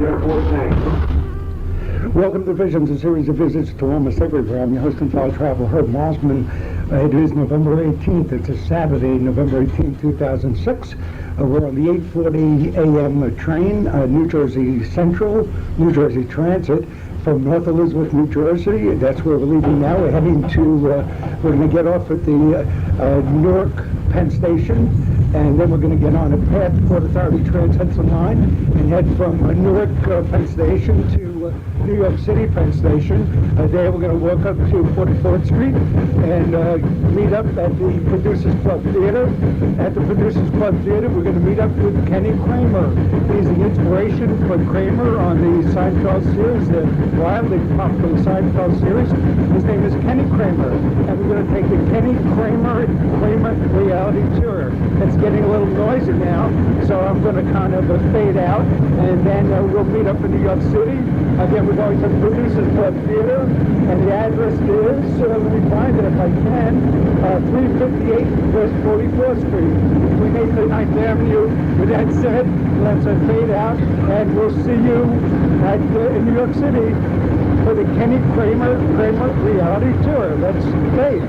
Airport, thanks. Welcome to Visions, a series of visits to almost everywhere. I'm your host and fellow traveler, Herb Mosman. It is November 18th. It's a Saturday, November 18th, 2006. We're on the 8:40 a.m. train, New Jersey Central, New Jersey Transit, from North Elizabeth, New Jersey. That's where we're leaving now. We're heading to, we're going to get off at the Newark Penn Station, and then we're going to get on a PATH, Port Authority Trans-Hudson Line, and head from Newark Penn Station to New York City Penn Station. There we're going to walk up to 44th Street and meet up at the Producers Club Theater. At the Producers Club Theater, we're going to meet up with Kenny Kramer. He's the inspiration for Kramer on the Sein-Sodes series, the wildly popular Sein-Sodes series. His name is Kenny Kramer, and we're going to take the Kenny Kramer Reality Tour. It's getting a little noisy now, so I'm going to kind of fade out, and then we'll meet up in New York City. Again, we're going to the Producers Club Theater, and the address is, let me find it if I can, 358 West 44th Street, between 8th and 9th Avenue. With that said, let's fade out, and we'll see you in New York City for the Kenny Kramer Reality Tour. Let's fade.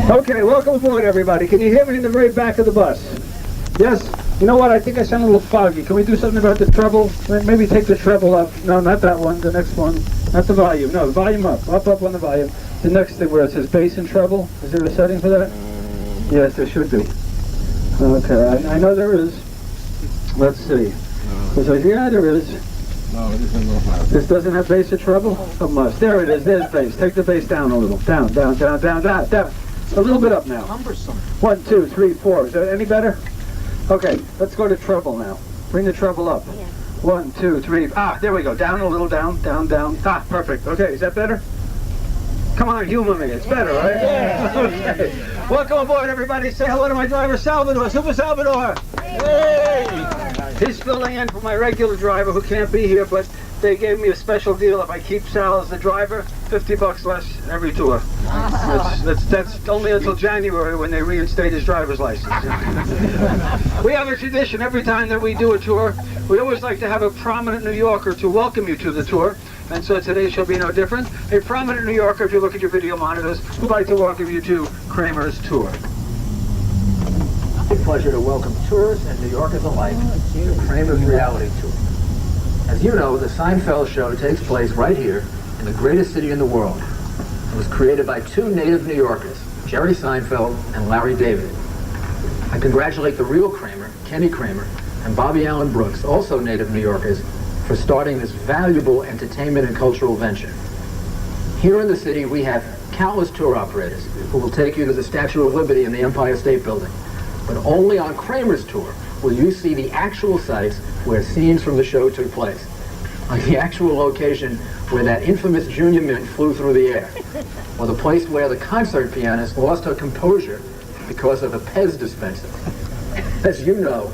Okay, welcome aboard, everybody. Can you hear me in the very back of the bus? Yes? You know what? I think I sound a little foggy. Can we do something about the treble? Maybe take the treble up. No, not that one. The next one. Not the volume. No, the volume up. Up on the volume. The next thing where it says bass and treble. Is there a setting for that? Yes, there should be. Okay, I know there is. Let's see. Yeah, there is. No, it isn't a little higher. This doesn't have bass or treble? Oh, must. There it is. There's bass. Take the bass down a little. Down. A little bit up now. 1, 2, 3, 4. Is that any better? Okay, let's go to treble now. Bring the treble up. 1, 2, 3. Ah, there we go. Down a little. Down. Ah, perfect. Okay, is that better? Come on, humor me. It's better, right? Yeah. Okay. Welcome aboard, everybody. Say hello to my driver, Salvador. Super Salvador. Hey. He's filling in for my regular driver who can't be here, but they gave me a special deal. If I keep Sal as the driver, $50 less every tour. That's only until January when they reinstate his driver's license. We have a tradition every time that we do a tour. We always like to have a prominent New Yorker to welcome you to the tour. And so today shall be no different. A prominent New Yorker, if you look at your video monitors, would like to welcome you to Kramer's Tour. It's a pleasure to welcome tourists and New Yorkers alike to Kramer's Reality Tour. As you know, the Seinfeld show takes place right here in the greatest city in the world. It was created by two native New Yorkers, Jerry Seinfeld and Larry David. I congratulate the real Kramer, Kenny Kramer, and Bobby Allen Brooks, also native New Yorkers, for starting this valuable entertainment and cultural venture. Here in the city, we have countless tour operators who will take you to the Statue of Liberty in the Empire State Building. But only on Kramer's Tour will you see the actual sites where scenes from the show took place. On the actual location where that infamous Junior Mint flew through the air. Or the place where the concert pianist lost her composure because of a Pez dispenser. As you know,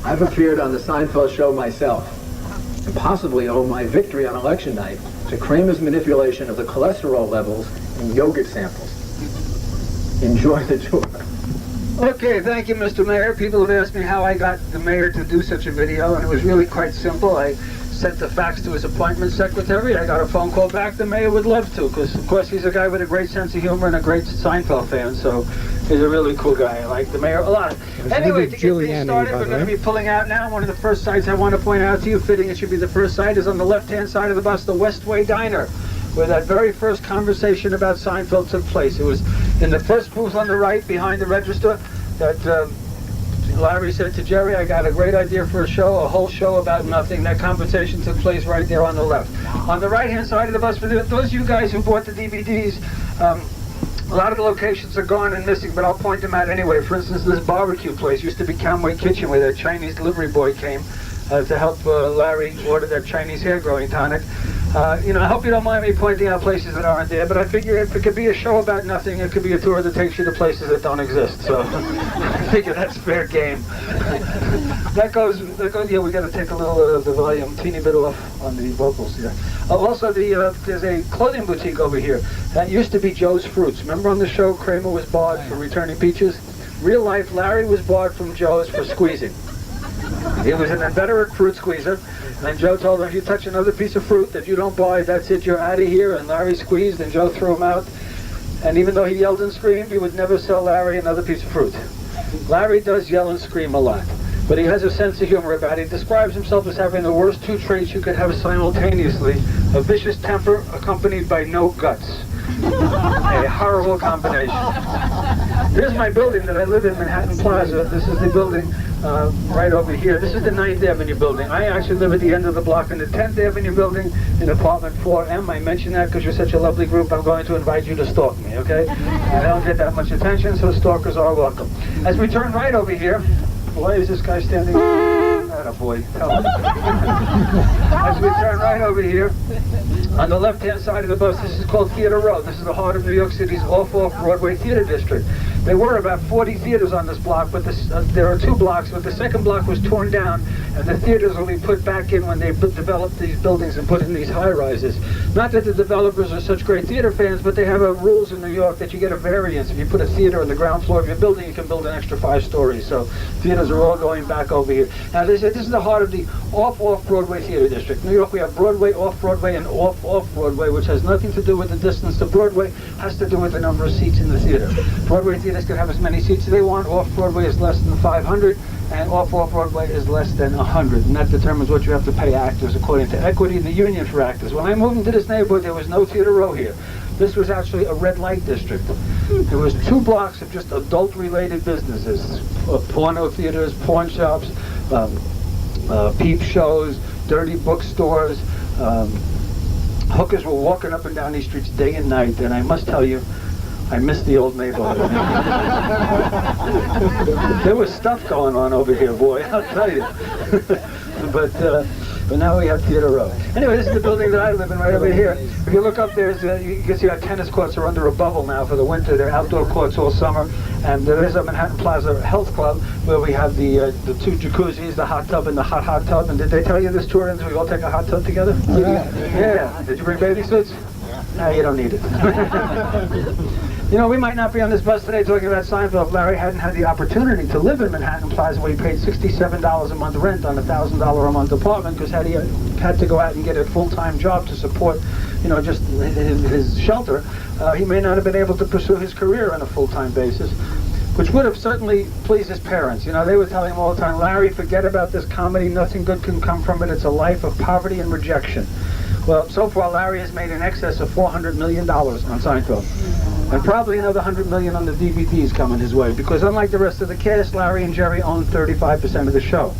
I've appeared on the Seinfeld show myself, and possibly owe my victory on election night to Kramer's manipulation of the cholesterol levels in yogurt samples. Enjoy the tour. Okay, thank you, Mr. Mayor. People have asked me how I got the mayor to do such a video, and it was really quite simple. I sent the fax to his appointment secretary. I got a phone call back. The mayor would love to, because, of course, he's a guy with a great sense of humor and a great Seinfeld fan, so he's a really cool guy. I like the mayor a lot. Anyway, to get things started, we're going to be pulling out now. One of the first sites I want to point out to you, fitting it should be the first site, is on the left-hand side of the bus, the Westway Diner, where that very first conversation about Seinfeld took place. It was in the first booth on the right, behind the register, that Larry said to Jerry, I got a great idea for a show, a whole show about nothing. That conversation took place right there on the left. On the right-hand side of the bus, for those of you guys who bought the DVDs, a lot of the locations are gone and missing, but I'll point them out anyway. For instance, this barbecue place used to be Camway Kitchen, where that Chinese delivery boy came to help Larry order that Chinese hair growing tonic. I hope you don't mind me pointing out places that aren't there, but I figure if it could be a show about nothing, it could be a tour that takes you to places that don't exist. So I figure that's fair game. That goes. Yeah, we got to take a little of the volume, teeny bit off on the vocals here. Also, there's a clothing boutique over here. That used to be Joe's Fruits. Remember on the show, Kramer was barred for returning peaches? Real life, Larry was barred from Joe's for squeezing. He was an inveterate fruit squeezer. And Joe told him, if you touch another piece of fruit that you don't buy, that's it, you're out of here. And Larry squeezed, and Joe threw him out. And even though he yelled and screamed, he would never sell Larry another piece of fruit. Larry does yell and scream a lot, but he has a sense of humor about it. He describes himself as having the worst two traits you could have simultaneously: a vicious temper accompanied by no guts. A horrible combination. Here's my building that I live in, Manhattan Plaza. This is the building right over here. This is the 9th Avenue building. I actually live at the end of the block in the 10th Avenue building in apartment 4M. I mention that because you're such a lovely group. I'm going to invite you to stalk me, okay? I don't get that much attention, so stalkers are welcome. As we turn right over here, why is this guy standing? Attaboy, tell him. As we turn right over here, on the left-hand side of the bus, this is called Theater Row. This is the heart of New York City's off-Broadway theater district. There were about 40 theaters on this block, but there are 2 blocks, but the second block was torn down, and the theaters will be put back in when they develop these buildings and put in these high-rises. Not that the developers are such great theater fans, but they have rules in New York that you get a variance. If you put a theater on the ground floor of your building, you can build an extra 5 stories. So theaters are all going back over here. Now, they said this is the heart of the off-Broadway theater district. In New York, we have Broadway, off-Broadway, and off-Broadway, which has nothing to do with the distance to Broadway, has to do with the number of seats in the theater. Broadway theaters can have as many seats as they want. Off-Broadway is less than 500, and off-Broadway is less than 100, and that determines what you have to pay actors according to equity in the union for actors. When I moved into this neighborhood, there was no Theater Row here. This was actually a red light district. There was 2 blocks of just adult-related businesses, porno theaters, pawn shops, peep shows, dirty bookstores. Hookers were walking up and down these streets day and night, and I must tell you, I miss the old neighborhood. There was stuff going on over here, boy, I'll tell you. But now we have Theater Row. Anyway, this is the building that I live in right over here. If you look up there, you can see our tennis courts are under a bubble now for the winter. They're outdoor courts all summer. And there is a Manhattan Plaza Health Club where we have the 2 jacuzzis, the hot tub and the hot tub. And did they tell you this tour ends we all take a hot tub together? Yeah. Did you bring bathing suits? No, you don't need it. You know, we might not be on this bus today talking about Seinfeld if Larry hadn't had the opportunity to live in Manhattan Plaza where he paid $67 a month rent on a $1,000 a month apartment, because had he had to go out and get a full-time job to support, just his shelter, he may not have been able to pursue his career on a full-time basis, which would have certainly pleased his parents. They would tell him all the time, Larry, forget about this comedy, nothing good can come from it, it's a life of poverty and rejection. Well, so far Larry has made in excess of $400 million on Seinfeld. And probably another $100 million on the DVDs coming his way, because unlike the rest of the cast, Larry and Jerry own 35% of the show.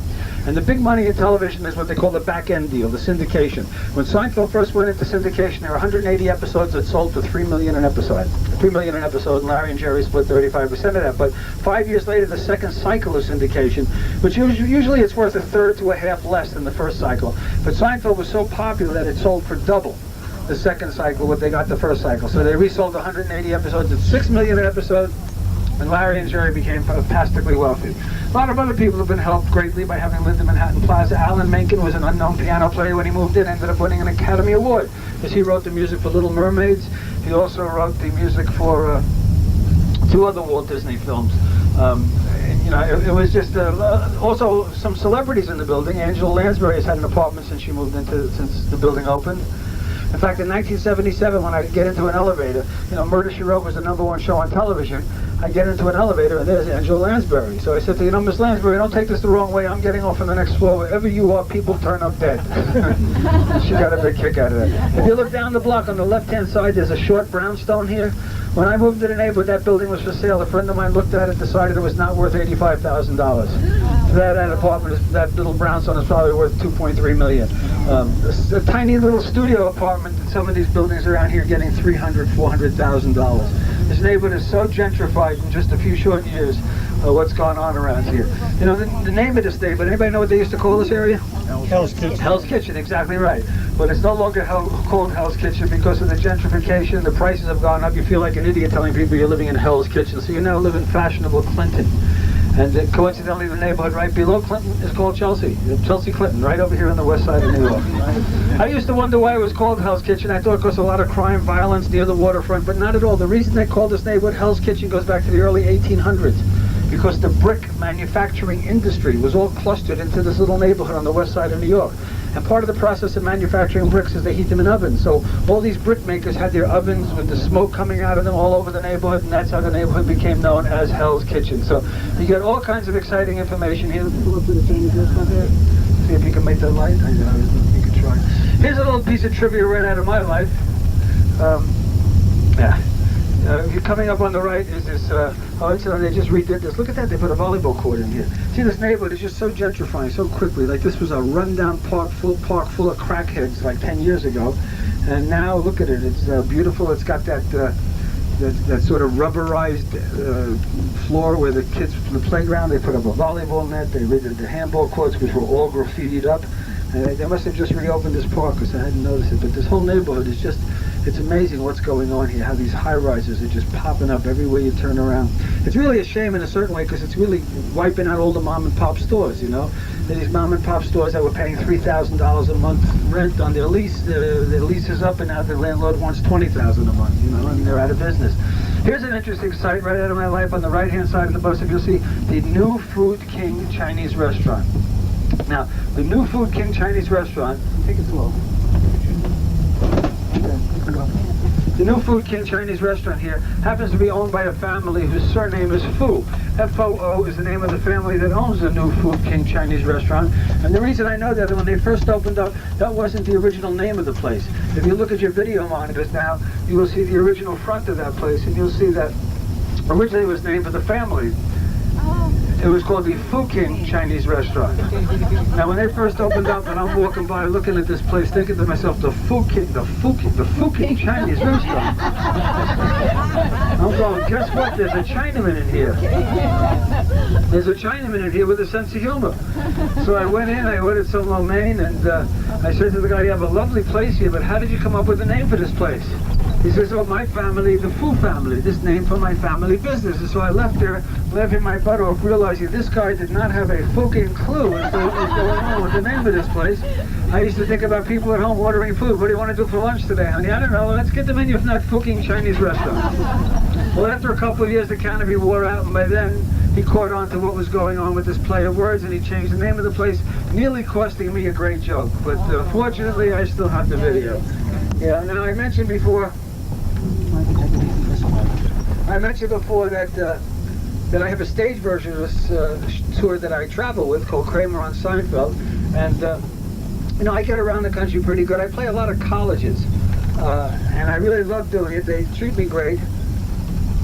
And the big money in television is what they call the back-end deal, the syndication. When Seinfeld first went into syndication, there were 180 episodes that sold for $3 million an episode. $3 million an episode, and Larry and Jerry split 35% of that. But 5 years later, the second cycle of syndication, which usually it's worth a third to a half less than the first cycle. But Seinfeld was so popular that it sold for double the second cycle what they got the first cycle. So they resold 180 episodes at $6 million an episode, and Larry and Jerry became fantastically wealthy. A lot of other people have been helped greatly by having lived in Manhattan Plaza. Alan Menken was an unknown piano player when he moved in, ended up winning an Academy Award, because he wrote the music for Little Mermaids. He also wrote the music for 2 other Walt Disney films. It was just also some celebrities in the building. Angela Lansbury has had an apartment since the building opened. In fact, in 1977, when I get into an elevator, Murder, She Wrote was the #1 show on television. I get into an elevator, and there's Angela Lansbury. So I said to Miss Lansbury, don't take this the wrong way. I'm getting off on the next floor. Wherever you are, people turn up dead. She got a big kick out of that. If you look down the block on the left-hand side, there's a short brownstone here. When I moved to the neighborhood, that building was for sale. A friend of mine looked at it, decided it was not worth $85,000. That apartment, that little brownstone is probably worth $2.3 million. A tiny little studio apartment in some of these buildings around here getting $300,000, $400,000. This neighborhood is so gentrified in just a few short years. what's going on around here. You know, the name of this neighborhood, anybody know what they used to call this area? Hell's Kitchen. Hell's Kitchen, exactly right. But it's no longer called Hell's Kitchen because of the gentrification. The prices have gone up. You feel like an idiot telling people you're living in Hell's Kitchen. So you now live in fashionable Clinton. And coincidentally, the neighborhood right below Clinton is called Chelsea. Chelsea Clinton, right over here on the west side of New York. I used to wonder why it was called Hell's Kitchen. I thought it was a lot of crime, violence near the waterfront, but not at all. The reason they called this neighborhood Hell's Kitchen goes back to the early 1800s. Because the brick manufacturing industry was all clustered into this little neighborhood on the west side of New York. And part of the process of manufacturing bricks is they heat them in ovens. So all these brick makers had their ovens with the smoke coming out of them all over the neighborhood, and that's how the neighborhood became known as Hell's Kitchen. So you get all kinds of exciting information here. Let's pull up to the Chinese restaurant there. See if you can make that light. I know, you can try. Here's a little piece of trivia right out of my life. You're coming up on the right is this, they just redid this. Look at that, they put a volleyball court in here. See, this neighborhood is just so gentrifying so quickly. Like this was a rundown park full of crackheads like 10 years ago. And now look at it, it's beautiful. It's got that sort of rubberized floor where the kids, the playground, they put up a volleyball net, they redid the handball courts which were all graffitied up. They must have just reopened this park because I hadn't noticed it. But this whole neighborhood is just, it's amazing what's going on here, how these high-rises are just popping up everywhere you turn around. It's really a shame in a certain way because it's really wiping out all the mom-and-pop stores, you know. These mom-and-pop stores that were paying $3,000 a month rent on their lease, their lease is up and now the landlord wants $20,000 a month, you know, and they're out of business. Here's an interesting site right out of my life. On the right-hand side of the bus, if you'll see, the New Food King Chinese restaurant. Now, the New Food King Chinese restaurant, take it slow. The New Food King Chinese restaurant here happens to be owned by a family whose surname is Fu. F-O-O is the name of the family that owns the New Food King Chinese restaurant. And the reason I know that, when they first opened up, that wasn't the original name of the place. If you look at your video monitors now, you will see the original front of that place, and you'll see that originally it was named for the family. It was called the Fu King Chinese restaurant. Now, when they first opened up, and I'm walking by looking at this place, thinking to myself, the Fu King Chinese restaurant. I'm going, guess what? There's a Chinaman in here. There's a Chinaman in here with a sense of humor. So I went in, I ordered some lo mein, and I said to the guy, you have a lovely place here, but how did you come up with the name for this place? He says, oh, my family, the Fu family, this name for my family business. And so I left there, laughing my butt off, realizing this guy did not have a fucking clue as to what was going on with the name of this place. I used to think about people at home ordering food. What do you want to do for lunch today, honey? I don't know. Let's get the menu, if not Fuking Chinese restaurant. Well, after a couple of years, the canopy wore out, and by then, he caught on to what was going on with this play of words, and he changed the name of the place, nearly costing me a great joke. But fortunately, I still have the video. Yeah, now I mentioned before that I have a stage version of this tour that I travel with called Kramer on Seinfeld, and you know, I get around the country pretty good. I play a lot of colleges, and I really love doing it. They treat me great.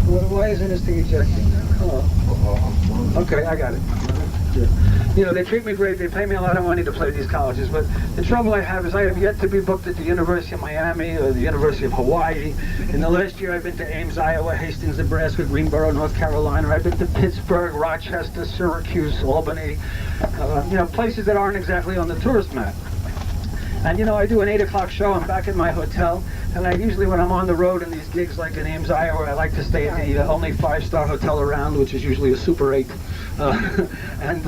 Why isn't this thing ejecting? Oh. Okay, I got it. You know, they treat me great. They pay me a lot of money to play these colleges, but the trouble I have is I have yet to be booked at the University of Miami or the University of Hawaii. In the last year, I've been to Ames, Iowa, Hastings, Nebraska, Greensboro, North Carolina. I've been to Pittsburgh, Rochester, Syracuse, Albany, you know, places that aren't exactly on the tourist map. And you know, I do an 8 o'clock show. I'm back in my hotel, and I usually, when I'm on the road in these gigs like in Ames, Iowa, I like to stay at the only 5-star hotel around, which is usually a Super 8. And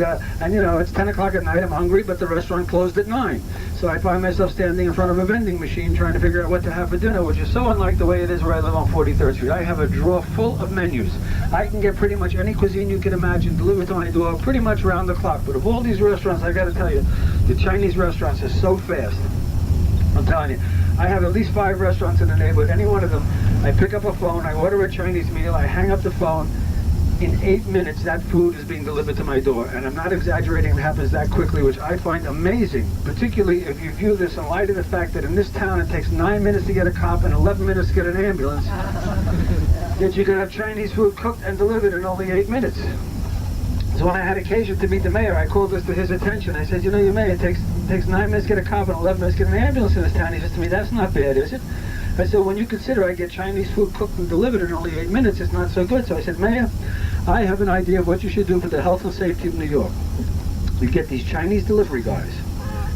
you know, it's 10 o'clock at night. I'm hungry, but the restaurant closed at 9. So I find myself standing in front of a vending machine trying to figure out what to have for dinner, which is so unlike the way it is where I live on 43rd Street. I have a drawer full of menus. I can get pretty much any cuisine you can imagine delivered to my door pretty much round the clock. But of all these restaurants, I got to tell you, the Chinese restaurants are so fast. I'm telling you, I have at least 5 restaurants in the neighborhood. Any one of them, I pick up a phone, I order a Chinese meal, I hang up the phone. In 8 minutes, that food is being delivered to my door. And I'm not exaggerating, it happens that quickly, which I find amazing, particularly if you view this in light of the fact that in this town it takes 9 minutes to get a cop and 11 minutes to get an ambulance. Yet you can have Chinese food cooked and delivered in only 8 minutes. So when I had occasion to meet the mayor, I called this to his attention. I said, you know, your mayor, it takes 9 minutes to get a cop and 11 minutes to get an ambulance in this town. He says to me, that's not bad, is it? I said, when you consider I get Chinese food cooked and delivered in only 8 minutes, it's not so good. So I said, Mayor, I have an idea of what you should do for the health and safety of New York. You get these Chinese delivery guys,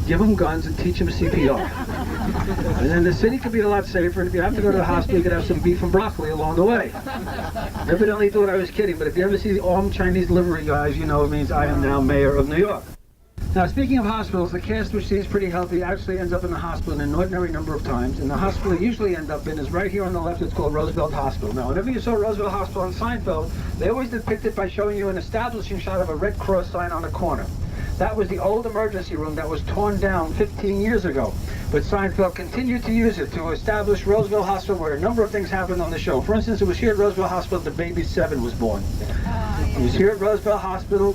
give them guns and teach them CPR. And then the city could be a lot safer, and if you have to go to the hospital, you could have some beef and broccoli along the way. Evidently thought I was kidding, but if you ever see the armed Chinese delivery guys, you know it means I am now mayor of New York. Now, speaking of hospitals, the cast, which seems pretty healthy, actually ends up in the hospital an ordinary number of times, and the hospital you usually end up in is right here on the left. It's called Roosevelt Hospital. Now, whenever you saw Roosevelt Hospital on Seinfeld, they always depict it by showing you an establishing shot of a Red Cross sign on the corner. That was the old emergency room that was torn down 15 years ago. But Seinfeld continued to use it to establish Roosevelt Hospital, where a number of things happened on the show. For instance, it was here at Roosevelt Hospital the baby Seven was born. It was here at Roosevelt Hospital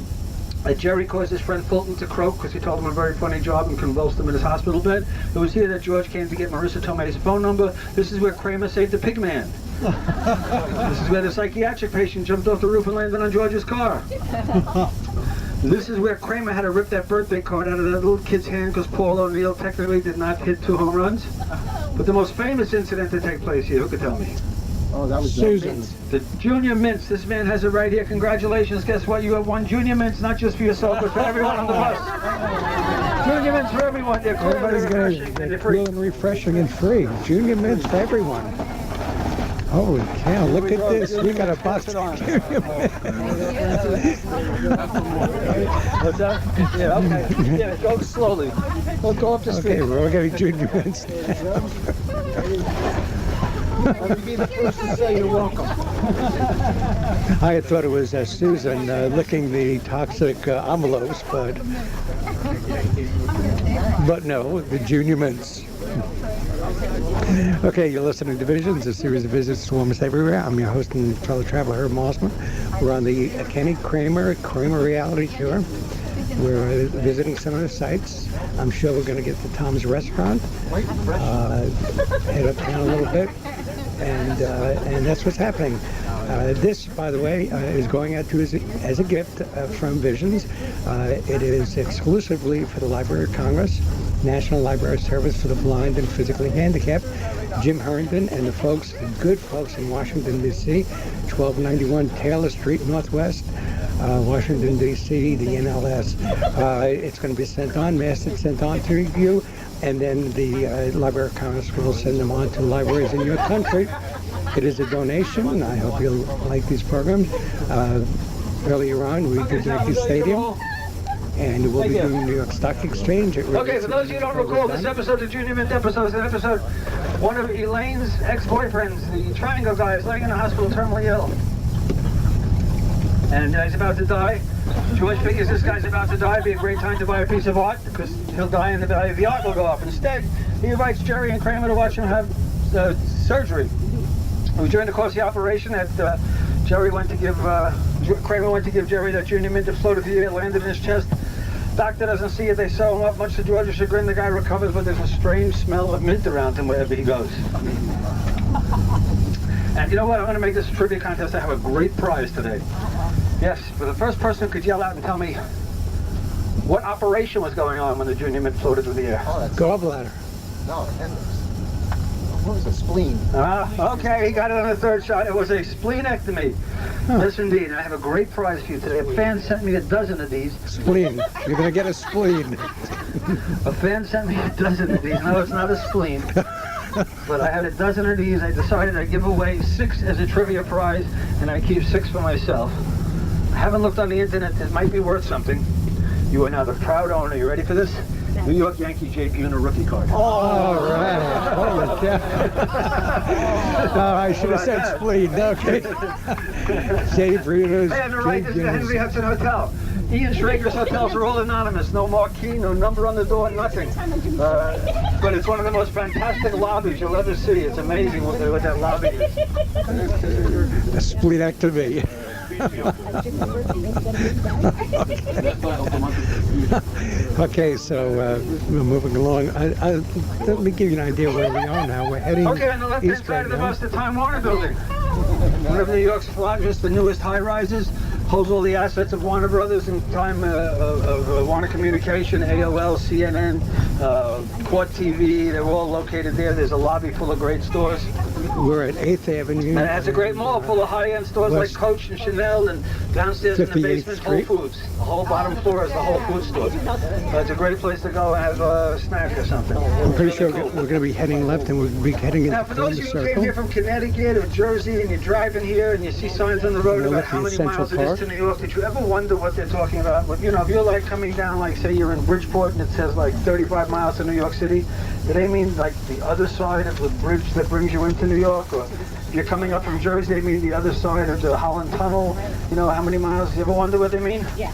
that Jerry caused his friend Fulton to croak because he told him a very funny job and convulsed him in his hospital bed. It was here that George came to get Marissa Tomei's phone number. This is where Kramer saved the pig man. This is where the psychiatric patient jumped off the roof and landed on George's car. This is where Kramer had to rip that birthday card out of that little kid's hand because Paul O'Neill technically did not hit 2 home runs. But the most famous incident to take place here, who could tell me? Oh, that was Susan. The Junior Mints. This man has it right here. Congratulations. Guess what? You have won Junior Mints, not just for yourself, but for everyone on the bus. Junior Mints for everyone. They're cool, Everybody's they're going refreshing, to and they're cool free. and refreshing and free. Junior mints for everyone. Holy cow, look at this. We got a box of Junior mints. What's that? Yeah, okay. Yeah, go slowly. Go up the street. Okay, we're all getting Junior mints. Let me be the first to say you're welcome. I had thought it was Susan licking the toxic envelopes, but no, the Junior mints. Okay, you're listening to Visions, a series of visits to almost everywhere. I'm your host and fellow traveler, Herb Mossman. We're on the Kenny Kramer Reality Tour. We're visiting some of the sites. I'm sure we're going to get to Tom's Restaurant, head uptown a little bit, and that's what's happening. This, by the way, is going out to as a gift from Visions. It is exclusively for the Library of Congress, National Library Service for the Blind and Physically Handicapped, Jim Herndon and the folks, the good folks in Washington, D.C., 1291 Taylor Street, Northwest, Washington, D.C., the NLS. It's going to be sent on, mastered, sent on to you, and then the Library of Congress will send them on to libraries in your country. It is a donation. I hope you'll like these programs. Earlier on, we did Yankee Stadium, and we'll be doing New York Stock Exchange. Okay, for those of you who don't recall, this episode of Junior Mint episode is an episode, one of Elaine's ex-boyfriends, the Triangle guy, is laying in the hospital terminally ill. And he's about to die. George figures this guy's about to die. It'd be a great time to buy a piece of art because he'll die and the value of the art will go up. Instead, he invites Jerry and Kramer to watch him have surgery. It was during the course of the operation that Kramer went to give Jerry that Junior Mint that floated through the air, landed in his chest. Doctor doesn't see it, they sew him up. Much to George's chagrin, the guy recovers, but there's a strange smell of mint around him wherever he goes. And you know what? I'm going to make this a trivia contest. I have a great prize today. Yes, for the first person who could yell out and tell me what operation was going on when the Junior Mint floated through the air. Oh, that's Gallbladder. no appendix. What was a spleen? Okay, he got it on the third shot. It was a spleenectomy. Yes, indeed. And I have a great prize for you today. A fan sent me a dozen of these. Spleen. You're going to get a spleen. A fan sent me a dozen of these. No, it's not a spleen. But I had a dozen of these. I decided I'd give away 6 as a trivia prize, and I keep 6 for myself. I haven't looked on the internet. It might be worth something. You are now the proud owner. You ready for this? New York Yankee Jay Buhner rookie card. All right. Holy cow. No, I should have said spleen. Okay. Jay Bruno's. Hey, on the right, this is the Henry Hudson Hotel. Ian Schrager's hotels are all anonymous. No marquee, no number on the door, nothing. But it's one of the most fantastic lobbies you'll ever see. It's amazing what that lobby is. A splenectomy. Okay, so we're moving along. Let me give you an idea where we are now. We're heading Okay, on the left-hand east side right of the now. bus, the Time Warner Building. One of New York's largest, the newest high-rises. holds all the assets of Warner Brothers in time of Warner Communication, AOL, CNN, Court TV. They're all located there. There's a lobby full of great stores. We're at 8th Avenue. And it has a great mall full of high-end stores like Coach and Chanel, and downstairs in the 58th basement, Whole Street. Foods. The whole bottom floor is the Whole Foods store. It's a great place to go and have a snack or something. I'm pretty sure we're going to be heading left and we'll be heading Now, into for those of Columbus you who came Circle. here from Connecticut or Jersey and you're driving here and you see signs on the road We're about looking how at many Central miles it is Park. to New York, did you ever wonder what they're talking about? But, you know, if you're like coming down, like say you're in Bridgeport and it says like 35 miles to New York City, do they mean like the other side of the bridge that brings you into New York? Or if you're coming up from Jersey, they mean the other side of the Holland Tunnel? You know, how many miles? You ever wonder what they mean? Yeah.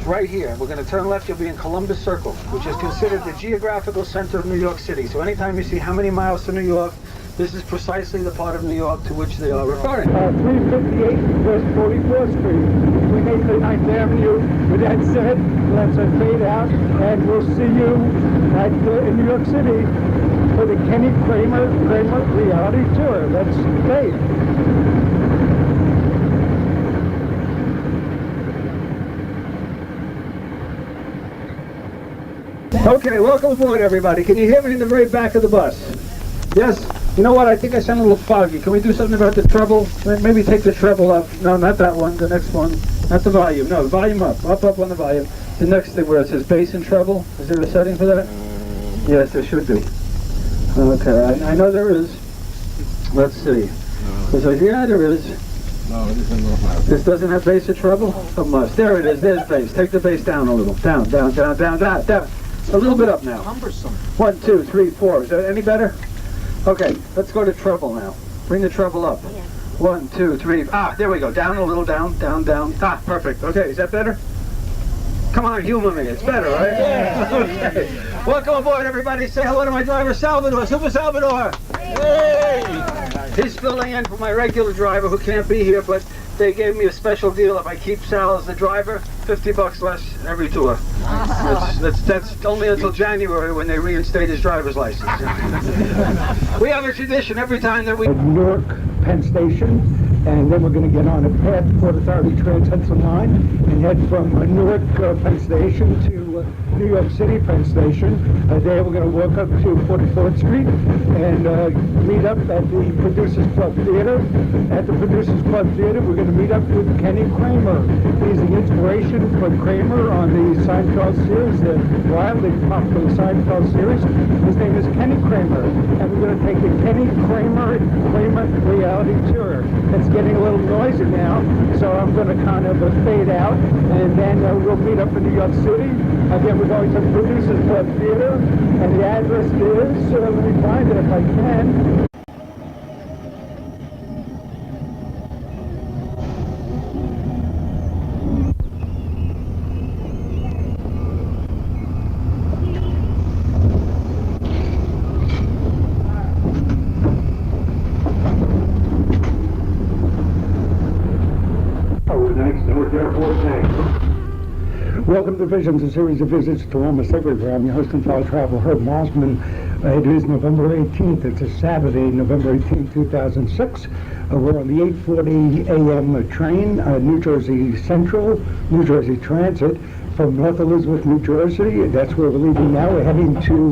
Right here. We're going to turn left. You'll be in Columbus Circle, which is considered the geographical center of New York City. So anytime you see how many miles to New York, this is precisely the part of New York to which they are referring. 358 West 44th Street, between 8th and 9th Avenue. With that said, let's fade out, and we'll see you at, in New York City for the Kenny Kramer Reality Tour. Let's fade. Okay, welcome aboard, everybody. Can you hear me in the very back of the bus? Yes? You know what? I think I sound a little foggy. Can we do something about the treble? Maybe take the treble up. No, not that one. The next one. Not the volume. No, the volume up. Up on the volume. The next thing where it says bass and treble. Is there a setting for that? Yes, there should be. Okay, I know there is. Let's see. Yeah, there is. No, this is not my. This doesn't have bass or treble? It must. There it is. There's bass. Take the bass down a little. Down. A little bit up now. Cumbersome. 1, 2, 3, 4. Is that any better? Okay, let's go to treble now. Bring the treble up. 1, 2, 3. Ah, there we go. Down a little. Down. Ah, perfect. Okay, is that better? Come on, humor me. It's better, right? Yeah. Okay. Welcome aboard, everybody. Say hello to my driver, Salvador. Super Salvador. Hey! He's filling in for my regular driver who can't be here, but they gave me a special deal. If I keep Sal as the driver, $50 less every tour. That's only until January when they reinstate his driver's license. We have a tradition every time that we... At Newark Penn Station, and then we're going to get on a path Port Authority Trans-Hudson line and head from Newark Penn Station to New York City Penn Station. There we're going to walk up to 44th Street and meet up at the Producers Club Theater. At the Producers Club Theater, we're going to meet up with Kenny Kramer. He's the inspiration for Kramer on the Sein-Sodes series, the wildly popular Sein-Sodes series. His name is Kenny Kramer, and we're going to take the Kenny Kramer Reality Tour. It's getting a little noisy now, so I'm going to kind of fade out, and then we'll meet up in New York City. Again, we're going to the Producers Club Theater, and the address is, let me find it if I can. Welcome to Visions, a series of visits to almost everywhere. I'm your host and fellow traveler, Herb Mosman. It is November 18th. It's a Saturday, November 18th, 2006. We're on the 8:40 a.m. train, New Jersey Central, New Jersey Transit, from North Elizabeth, New Jersey. That's where we're leaving now. We're heading to,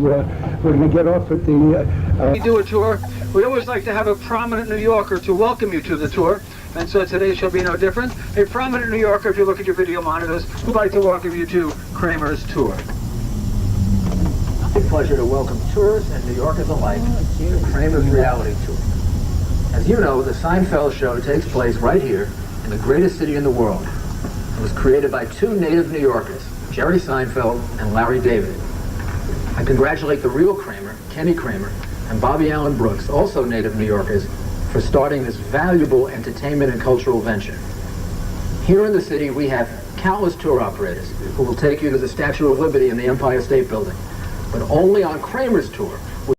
we're going to get off at the... We do a tour. We always like to have a prominent New Yorker to welcome you to the tour. And so today shall be no different. A prominent New Yorker, if you look at your video monitors, would like to welcome you to Kramer's Tour. It's a pleasure to welcome tourists and New Yorkers alike to Kramer's Reality Tour. As you know, the Seinfeld show takes place right here in the greatest city in the world. It was created by two native New Yorkers, Jerry Seinfeld and Larry David. I congratulate the real Kramer, Kenny Kramer, and Bobby Allen Brooks, also native New Yorkers, for starting this valuable entertainment and cultural venture. Here in the city, we have countless tour operators who will take you to the Statue of Liberty and the Empire State Building. But only on Kramer's Tour